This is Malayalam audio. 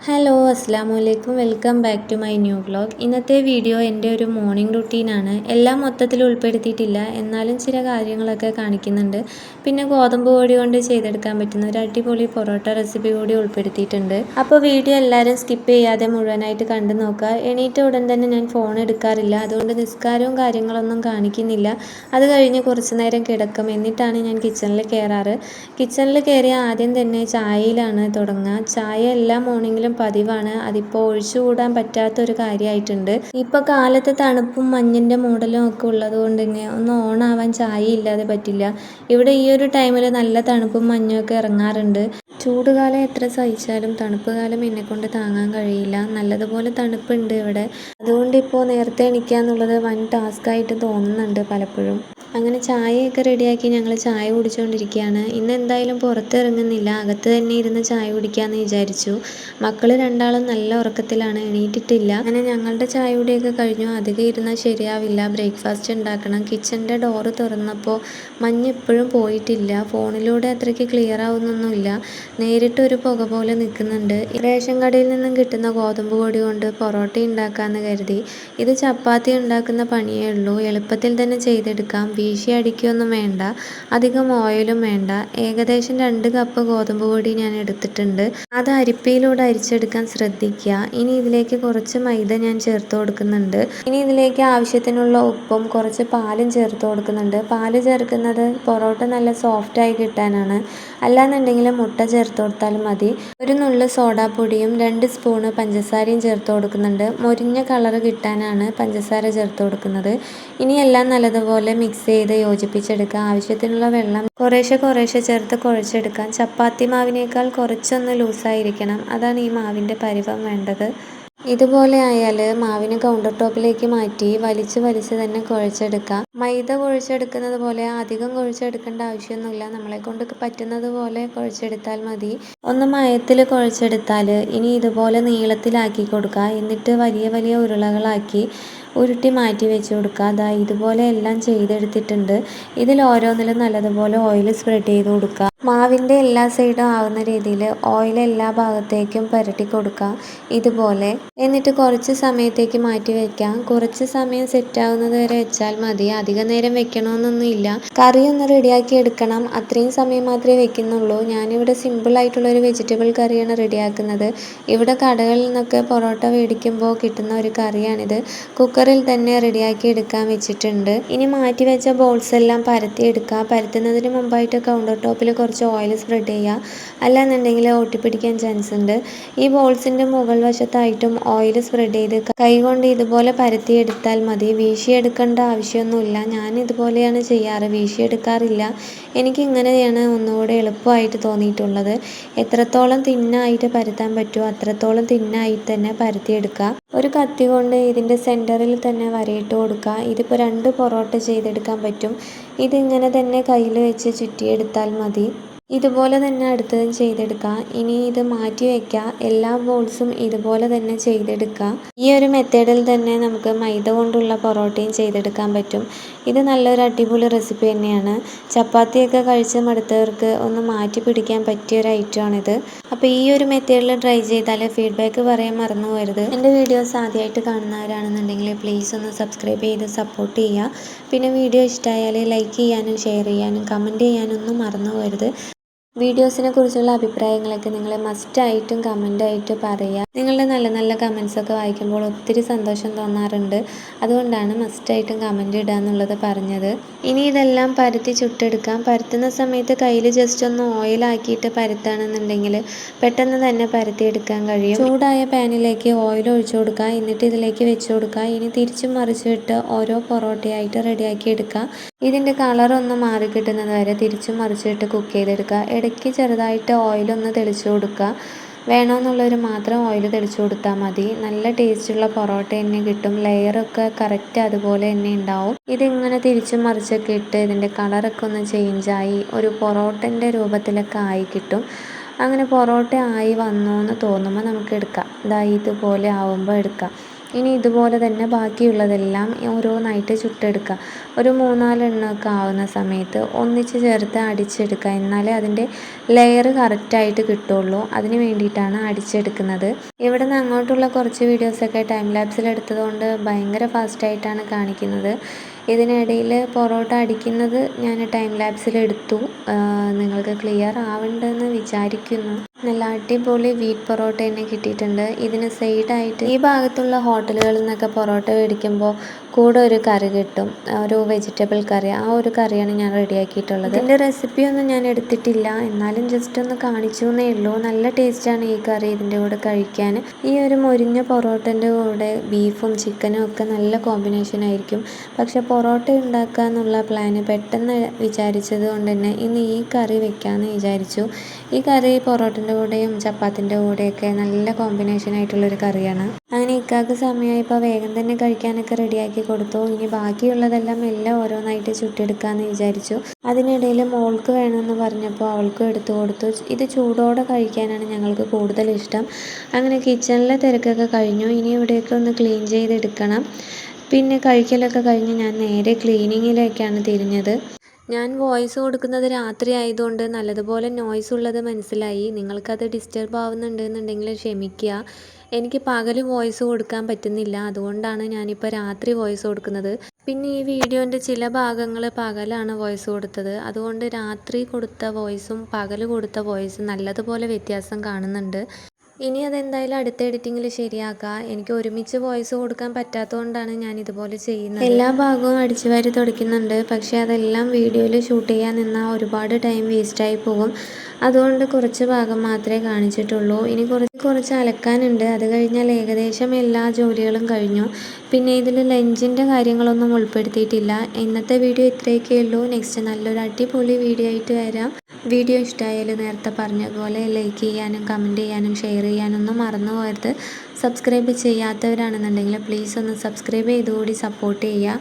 ഹലോ അസ്സാമലൈക്കും welcome back to my new vlog. ഇന്നത്തെ വീഡിയോ എൻ്റെ ഒരു മോർണിംഗ് റുട്ടീനാണ്. എല്ലാം മൊത്തത്തിൽ ഉൾപ്പെടുത്തിയിട്ടില്ല, എന്നാലും ചില കാര്യങ്ങളൊക്കെ കാണിക്കുന്നുണ്ട്. പിന്നെ ഗോതമ്പ് പൊടി കൊണ്ട് ചെയ്തെടുക്കാൻ പറ്റുന്ന ഒരു അടിപൊളി പൊറോട്ട റെസിപ്പി കൂടി ഉൾപ്പെടുത്തിയിട്ടുണ്ട്. അപ്പോൾ വീഡിയോ എല്ലാവരും സ്കിപ്പ് ചെയ്യാതെ മുഴുവനായിട്ട് കണ്ടു നോക്കുക. എണീറ്റ ഉടൻ തന്നെ ഞാൻ ഫോൺ എടുക്കാറില്ല, അതുകൊണ്ട് നിസ്കാരവും കാര്യങ്ങളൊന്നും കാണിക്കുന്നില്ല. അത് കഴിഞ്ഞ് കുറച്ച് നേരം കിടക്കും, എന്നിട്ടാണ് ഞാൻ കിച്ചണിൽ കയറാറ്. കിച്ചണിൽ കയറിയ ആദ്യം തന്നെ ചായയിലാണ് തുടങ്ങുക. ചായ എല്ലാ മോർണിംഗിലും പതിവാണ്. അതിപ്പോൾ ഒഴിച്ചുകൂടാൻ പറ്റാത്തൊരു കാര്യമായിട്ടുണ്ട്. ഇപ്പോൾ കാലത്ത് തണുപ്പും മഞ്ഞിൻ്റെ മൂടലും ഒക്കെ ഉള്ളത് കൊണ്ട് തന്നെ ഒന്ന് ഓണാവാൻ ചായ ഇല്ലാതെ പറ്റില്ല. ഇവിടെ ഈ ഒരു ടൈമിൽ നല്ല തണുപ്പും മഞ്ഞും ഒക്കെ ഇറങ്ങാറുണ്ട്. ചൂടുകാലം എത്ര സഹിച്ചാലും തണുപ്പ് കാലം എന്നെക്കൊണ്ട് താങ്ങാൻ കഴിയില്ല. നല്ലതുപോലെ തണുപ്പുണ്ട് ഇവിടെ. അതുകൊണ്ട് ഇപ്പോൾ നേരത്തെ എണീക്കുക എന്നുള്ളത് വൻ ടാസ്ക്കായിട്ട് തോന്നുന്നുണ്ട് പലപ്പോഴും. അങ്ങനെ ചായയൊക്കെ റെഡിയാക്കി ഞങ്ങൾ ചായ കുടിച്ചുകൊണ്ടിരിക്കുകയാണ്. ഇന്ന് എന്തായാലും പുറത്തിറങ്ങുന്നില്ല, അകത്ത് തന്നെ ഇരുന്ന് ചായ കുടിക്കാമെന്ന് വിചാരിച്ചു. മക്കൾ രണ്ടാളും നല്ല ഉറക്കത്തിലാണ്, എണീറ്റിട്ടില്ല. അങ്ങനെ ഞങ്ങളുടെ ചായ കുടിയൊക്കെ കഴിഞ്ഞു. അധികം ഇരുന്നാൽ ശരിയാവില്ല, ബ്രേക്ക്ഫാസ്റ്റ് ഉണ്ടാക്കണം. കിച്ചൻ്റെ ഡോറ് തുറന്നപ്പോൾ മഞ്ഞ് ഇപ്പോഴും പോയിട്ടില്ല. ഫോണിലൂടെ അത്രയ്ക്ക് ക്ലിയർ ആവുന്നൊന്നുമില്ല, നേരിട്ടൊരു പുക പോലെ നിൽക്കുന്നുണ്ട്. റേഷൻ കടയിൽ നിന്നും കിട്ടുന്ന ഗോതമ്പ് പൊടി കൊണ്ട് പൊറോട്ട ഉണ്ടാക്കാമെന്ന് കരുതി. ഇത് ചപ്പാത്തി ഉണ്ടാക്കുന്ന പണിയേ ഉള്ളൂ, എളുപ്പത്തിൽ തന്നെ ചെയ്തെടുക്കാം. വീശി അടിക്കുകയൊന്നും വേണ്ട, അധികം ഓയിലും വേണ്ട. ഏകദേശം 2 കപ്പ് ഗോതമ്പ് പൊടി ഞാൻ എടുത്തിട്ടുണ്ട്. അത് അരിപ്പയിലൂടെ അരിച്ചെടുക്കാൻ ശ്രദ്ധിക്കുക. ഇനി ഇതിലേക്ക് കുറച്ച് മൈദ ഞാൻ ചേർത്ത് കൊടുക്കുന്നുണ്ട്. ഇനി ഇതിലേക്ക് ആവശ്യത്തിനുള്ള ഉപ്പും കുറച്ച് പാലും ചേർത്ത് കൊടുക്കുന്നുണ്ട്. പാല് ചേർക്കുന്നത് പൊറോട്ട നല്ല സോഫ്റ്റായി കിട്ടാനാണ്, അല്ലാന്നുണ്ടെങ്കിൽ മുട്ട ചേർത്ത് കൊടുത്താലും മതി. ഒരു നുള്ളു സോഡാപ്പൊടിയും 2 സ്പൂണ് പഞ്ചസാരയും ചേർത്ത് കൊടുക്കുന്നുണ്ട്. മൊരിഞ്ഞ കളറ് കിട്ടാനാണ് പഞ്ചസാര ചേർത്ത് കൊടുക്കുന്നത്. ഇനി എല്ലാം നല്ലതുപോലെ മിക്സ് ചെയ്ത് യോജിപ്പിച്ചെടുക്കുക. ആവശ്യത്തിനുള്ള വെള്ളം കുറേശ്ശെ ചേർത്ത് കുഴച്ചെടുക്കാം. ചപ്പാത്തി മാവിനേക്കാൾ കുറച്ചൊന്ന് ലൂസായിരിക്കണം, അതാണ് ഈ മാവിൻ്റെ പരുവം വേണ്ടത്. ഇതുപോലെ ആയാൽ മാവിന് കൗണ്ടർ ടോപ്പിലേക്ക് മാറ്റി വലിച്ച് തന്നെ കുഴച്ചെടുക്കാം. മൈദ കുഴച്ചെടുക്കുന്നത് പോലെ അധികം കുഴച്ചെടുക്കേണ്ട ആവശ്യമൊന്നുമില്ല, നമ്മളെ കൊണ്ട് പറ്റുന്നത് പോലെ കുഴച്ചെടുത്താൽ മതി. ഒന്ന് മയത്തിൽ കുഴച്ചെടുത്താൽ ഇനി ഇതുപോലെ നീളത്തിലാക്കി കൊടുക്കുക. എന്നിട്ട് വലിയ ഉരുളകളാക്കി ഉരുട്ടി മാറ്റി വെച്ച് കൊടുക്കുക. അതാ ഇതുപോലെ എല്ലാം ചെയ്തെടുത്തിട്ടുണ്ട്. ഇതിൽ ഓരോന്നിലും നല്ലതുപോലെ ഓയിൽ സ്പ്രെഡ് ചെയ്ത് കൊടുക്കുക. മാവിൻ്റെ എല്ലാ സൈഡും ആവുന്ന രീതിയിൽ ഓയിൽ എല്ലാ ഭാഗത്തേക്കും പുരട്ടി കൊടുക്കുക ഇതുപോലെ. എന്നിട്ട് കുറച്ച് സമയത്തേക്ക് മാറ്റി വയ്ക്കാം. കുറച്ച് സമയം സെറ്റാവുന്നത് വരെ വെച്ചാൽ മതി, അധിക നേരം വെക്കണമെന്നൊന്നുമില്ല. കറി ഒന്ന് റെഡിയാക്കി എടുക്കണം, അത്രയും സമയം മാത്രമേ വെക്കുന്നുള്ളൂ. ഞാനിവിടെ സിമ്പിളായിട്ടുള്ളൊരു വെജിറ്റബിൾ കറിയാണ് റെഡിയാക്കുന്നത്. ഇവിടെ കടകളിൽ നിന്നൊക്കെ പൊറോട്ട മേടിക്കുമ്പോൾ കിട്ടുന്ന ഒരു കറിയാണിത്. കുക്കറിൽ തന്നെ റെഡിയാക്കി എടുക്കാൻ വെച്ചിട്ടുണ്ട്. ഇനി മാറ്റി വെച്ച ബോൾസ് എല്ലാം പരത്തിയെടുക്കുക. പരത്തുന്നതിന് മുമ്പായിട്ട് കൗണ്ടർ ടോപ്പിൽ കുറച്ച് ഓയിൽ സ്പ്രെഡ് ചെയ്യുക, അല്ലാന്നുണ്ടെങ്കിൽ ഒട്ടിപ്പിടിക്കാൻ ചാൻസ് ഉണ്ട്. ഈ ബോൾസിൻ്റെ മുകൾ വശത്തായിട്ടും ഓയിൽ സ്പ്രെഡ് ചെയ്ത് കൈകൊണ്ട് ഇതുപോലെ പരത്തിയെടുത്താൽ മതി. വീശിയെടുക്കേണ്ട ആവശ്യമൊന്നുമില്ല. ഞാൻ ഇതുപോലെയാണ് ചെയ്യാറ്, വീശിയെടുക്കാറില്ല. എനിക്ക് ഇങ്ങനെയാണ് ഒന്നുകൂടെ എളുപ്പമായിട്ട് തോന്നിയിട്ടുള്ളത്. എത്രത്തോളം തിന്നായിട്ട് പരത്താൻ പറ്റുമോ അത്രത്തോളം തിന്നായിട്ട് തന്നെ പരത്തിയെടുക്കുക. ഒരു കത്തി കൊണ്ട് ഇതിൻ്റെ സെൻറ്ററിൽ തന്നെ വരയിട്ട് കൊടുക്കുക. ഇതിപ്പോൾ 2 പൊറോട്ട ചെയ്തെടുക്കാൻ പറ്റും. ഇതിങ്ങനെ തന്നെ കയ്യിൽ വെച്ച് ചുറ്റിയെടുത്താൽ മതി. ഇതുപോലെ തന്നെ അടുത്തതും ചെയ്തെടുക്കുക. ഇനി ഇത് മാറ്റി വയ്ക്കുക. എല്ലാ ബോൾസും ഇതുപോലെ തന്നെ ചെയ്തെടുക്കുക. ഈ ഒരു മെത്തേഡിൽ തന്നെ നമുക്ക് മൈദ കൊണ്ടുള്ള പൊറോട്ടയും ചെയ്തെടുക്കാൻ പറ്റും. ഇത് നല്ലൊരു അടിപൊളി റെസിപ്പി തന്നെയാണ്. ചപ്പാത്തിയൊക്കെ കഴിച്ച് മടുത്തവർക്ക് ഒന്ന് മാറ്റി പിടിക്കാൻ പറ്റിയൊരു ഐറ്റമാണിത്. അപ്പോൾ ഈ ഒരു മെത്തേഡിൽ ട്രൈ ചെയ്താൽ ഫീഡ്ബാക്ക് പറയാൻ മറന്നു പോകരുത്. എൻ്റെ വീഡിയോസ് ആദ്യമായിട്ട് കാണുന്നവരാണെന്നുണ്ടെങ്കിൽ പ്ലീസ് ഒന്ന് സബ്സ്ക്രൈബ് ചെയ്ത് സപ്പോർട്ട് ചെയ്യുക. പിന്നെ വീഡിയോ ഇഷ്ടമായാൽ ലൈക്ക് ചെയ്യാനും ഷെയർ ചെയ്യാനും കമൻറ്റ് ചെയ്യാനൊന്നും മറന്നു പോകരുത്. വീഡിയോസിനെ കുറിച്ചുള്ള അഭിപ്രായങ്ങളൊക്കെ നിങ്ങൾ മസ്റ്റായിട്ടും കമൻ്റായിട്ട് പറയുക. നിങ്ങളുടെ നല്ല കമൻസൊക്കെ വായിക്കുമ്പോൾ ഒത്തിരി സന്തോഷം തോന്നാറുണ്ട്. അതുകൊണ്ടാണ് മസ്റ്റായിട്ടും കമൻ്റ് ഇടുക എന്നുള്ളത് പറഞ്ഞത്. ഇനി ഇതെല്ലാം പരത്തി ചുട്ടെടുക്കാം. പരത്തുന്ന സമയത്ത് കയ്യിൽ ജസ്റ്റ് ഒന്ന് ഓയിലാക്കിയിട്ട് പരത്തുകയാണെന്നുണ്ടെങ്കിൽ പെട്ടെന്ന് തന്നെ പരത്തിയെടുക്കാൻ കഴിയും. ചൂടായ പാനിലേക്ക് ഓയിൽ ഒഴിച്ചു കൊടുക്കുക. എന്നിട്ട് ഇതിലേക്ക് വെച്ച് കൊടുക്കുക. ഇനി തിരിച്ചും മറിച്ചിട്ട് ഓരോ പൊറോട്ടയായിട്ട് റെഡിയാക്കി എടുക്കുക. ഇതിൻ്റെ കളറൊന്ന് മാറി കിട്ടുന്നത് വരെ തിരിച്ചും മറിച്ചിട്ട് കുക്ക് ചെയ്തെടുക്കുക. ഇടയ്ക്ക് ചെറുതായിട്ട് ഓയിലൊന്ന് തെളിച്ചു കൊടുക്കുക. വേണമെന്നുള്ളവർ മാത്രം ഓയിൽ തെളിച്ചു കൊടുത്താൽ മതി. നല്ല ടേസ്റ്റുള്ള പൊറോട്ട തന്നെ കിട്ടും. ലെയറൊക്കെ കറക്റ്റ് അതുപോലെ തന്നെ ഉണ്ടാവും. ഇതിങ്ങനെ തിരിച്ചും മറിച്ചൊക്കെ ഇട്ട് ഇതിൻ്റെ കളറൊക്കെ ഒന്ന് ചേഞ്ചായി ഒരു പൊറോട്ടൻ്റെ രൂപത്തിലൊക്കെ ആയി കിട്ടും. അങ്ങനെ പൊറോട്ട ആയി വന്നു എന്ന് തോന്നുമ്പോൾ നമുക്ക് എടുക്കാം. ഇതാ ഇതുപോലെ ആവുമ്പോൾ എടുക്കാം. ഇനി ഇതുപോലെ തന്നെ ബാക്കിയുള്ളതെല്ലാം ഓരോന്നായിട്ട് ചുട്ടെടുക്കുക. ഒരു 3-4 എണ്ണമൊക്കെ ആവുന്ന സമയത്ത് ഒന്നിച്ച് ചേർത്ത് അടിച്ചെടുക്കുക. എന്നാലേ അതിൻ്റെ ലെയർ കറക്റ്റായിട്ട് കിട്ടുള്ളൂ. അതിന് വേണ്ടിയിട്ടാണ് അടിച്ചെടുക്കുന്നത്. ഇവിടെ നിന്ന് അങ്ങോട്ടുള്ള കുറച്ച് വീഡിയോസൊക്കെ ടൈം ലാപ്സിൽ എടുത്തതുകൊണ്ട് ഭയങ്കര ഫാസ്റ്റായിട്ടാണ് കാണിക്കുന്നത്. ഇതിനിടയിൽ പൊറോട്ട അടിക്കുന്നത് ഞാൻ ടൈം ലാപ്സിൽ എടുത്തു. നിങ്ങൾക്ക് ക്ലിയർ ആവുന്നുണ്ടെന്ന് വിചാരിക്കുന്നു. നല്ല അടിപൊളി വീറ്റ് പൊറോട്ട തന്നെ കിട്ടിയിട്ടുണ്ട്. ഇതിന് സൈഡായിട്ട് ഈ ഭാഗത്തുള്ള ഹോട്ടലുകളിൽ നിന്നൊക്കെ പൊറോട്ട മേടിക്കുമ്പോൾ കൂടെ ഒരു കറി കിട്ടും, ഒരു വെജിറ്റബിൾ കറി. ആ ഒരു കറിയാണ് ഞാൻ റെഡിയാക്കിയിട്ടുള്ളത്. ഇതിൻ്റെ റെസിപ്പിയൊന്നും ഞാൻ എടുത്തിട്ടില്ല, എന്നാലും ജസ്റ്റ് ഒന്ന് കാണിച്ചു എന്നേ ഉള്ളൂ. നല്ല ടേസ്റ്റാണ് ഈ കറി ഇതിൻ്റെ കൂടെ കഴിക്കാൻ. ഈ ഒരു മൊരിഞ്ഞ പൊറോട്ടൻ്റെ കൂടെ ബീഫും ചിക്കനും ഒക്കെ നല്ല കോമ്പിനേഷൻ ആയിരിക്കും. പക്ഷെ പൊറോട്ട ഉണ്ടാക്കുക എന്നുള്ള പ്ലാന് പെട്ടെന്ന് വിചാരിച്ചത് കൊണ്ട് തന്നെ ഇന്ന് ഈ കറി വെക്കാമെന്ന് വിചാരിച്ചു. ഈ കറി പൊറോട്ടൻ്റെ കൂടെയും ചപ്പാത്തിൻ്റെ കൂടെയൊക്കെ നല്ല കോമ്പിനേഷൻ ആയിട്ടുള്ളൊരു കറിയാണ്. അങ്ങനെ ഇക്കാക്ക് സമയമായപ്പോൾ വേഗം തന്നെ കഴിക്കാനൊക്കെ റെഡിയാക്കി കൊടുത്തു. ഇനി ബാക്കിയുള്ളതെല്ലാം എല്ലാം ഓരോന്നായിട്ട് ചുട്ടെടുക്കാമെന്ന് വിചാരിച്ചു. അതിനിടയിൽ മോൾക്ക് വേണമെന്ന് പറഞ്ഞപ്പോൾ അവൾക്കും എടുത്തു കൊടുത്തു. ഇത് ചൂടോടെ കഴിക്കാനാണ് ഞങ്ങൾക്ക് കൂടുതൽ ഇഷ്ടം. അങ്ങനെ കിച്ചണിലെ തിരക്കൊക്കെ കഴിഞ്ഞു. ഇനി ഇവിടെയൊക്കെ ഒന്ന് ക്ലീൻ ചെയ്തെടുക്കണം. പിന്നെ കഴിക്കലൊക്കെ കഴിഞ്ഞ് ഞാൻ നേരെ ക്ലീനിങ്ങിലേക്കാണ് തിരിഞ്ഞത്. ഞാൻ വോയിസ് കൊടുക്കുന്നത് രാത്രി ആയതുകൊണ്ട് നല്ലതുപോലെ നോയ്സ് ഉള്ളത് മനസ്സിലായി. നിങ്ങൾക്കത് ഡിസ്റ്റർബ് ആവുന്നുണ്ടെന്നുണ്ടെങ്കിൽ ക്ഷമിക്കുക. എനിക്ക് പകൽ വോയിസ് കൊടുക്കാൻ പറ്റുന്നില്ല, അതുകൊണ്ടാണ് ഞാനിപ്പോൾ രാത്രി വോയിസ് കൊടുക്കുന്നത്. പിന്നെ ഈ വീഡിയോൻ്റെ ചില ഭാഗങ്ങൾ പകലാണ് വോയിസ് കൊടുത്തത്, അതുകൊണ്ട് രാത്രി കൊടുത്ത വോയിസും പകൽ കൊടുത്ത വോയിസും നല്ലതുപോലെ വ്യത്യാസം കാണുന്നുണ്ട്. ഇനി അതെന്തായാലും അടുത്ത എഡിറ്റിങ്ങിൽ ശരിയാക്കാം. എനിക്ക് ഒരുമിച്ച് വോയിസ് കൊടുക്കാൻ പറ്റാത്തതുകൊണ്ടാണ് ഞാൻ ഇതുപോലെ ചെയ്യുന്നത്. എല്ലാ ഭാഗവും അടിച്ചു വാരി തുടയ്ക്കുന്നുണ്ട്, പക്ഷേ അതെല്ലാം വീഡിയോയിൽ ഷൂട്ട് ചെയ്യാൻ നിന്നാൽ ഒരുപാട് ടൈം വേസ്റ്റായി പോകും. അതുകൊണ്ട് കുറച്ച് ഭാഗം മാത്രമേ കാണിച്ചിട്ടുള്ളൂ. ഇനി കുറച്ച് അലക്കാനുണ്ട്. അത് കഴിഞ്ഞാൽ ഏകദേശം എല്ലാ ജോലികളും കഴിഞ്ഞു. പിന്നെ ഇതിൽ ലഞ്ചിൻ്റെ കാര്യങ്ങളൊന്നും ഉൾപ്പെടുത്തിയിട്ടില്ല. ഇന്നത്തെ വീഡിയോ ഇത്രയൊക്കെ ഉള്ളൂ. നെക്സ്റ്റ് നല്ലൊരു അടിപൊളി വീഡിയോ ആയിട്ട് വരാം. വീഡിയോ ഇഷ്ടമായാലും നേരത്തെ പറഞ്ഞ പോലെ ലൈക്ക് ചെയ്യാനും കമൻറ്റ് ചെയ്യാനും ഷെയർ ചെയ്യാനൊന്നും മറന്നു പോകരുത്. സബ്സ്ക്രൈബ് ചെയ്യാത്തവരാണെന്നുണ്ടെങ്കിൽ പ്ലീസ് ഒന്ന് സബ്സ്ക്രൈബ് ചെയ്തുകൂടി സപ്പോർട്ട് ചെയ്യുക.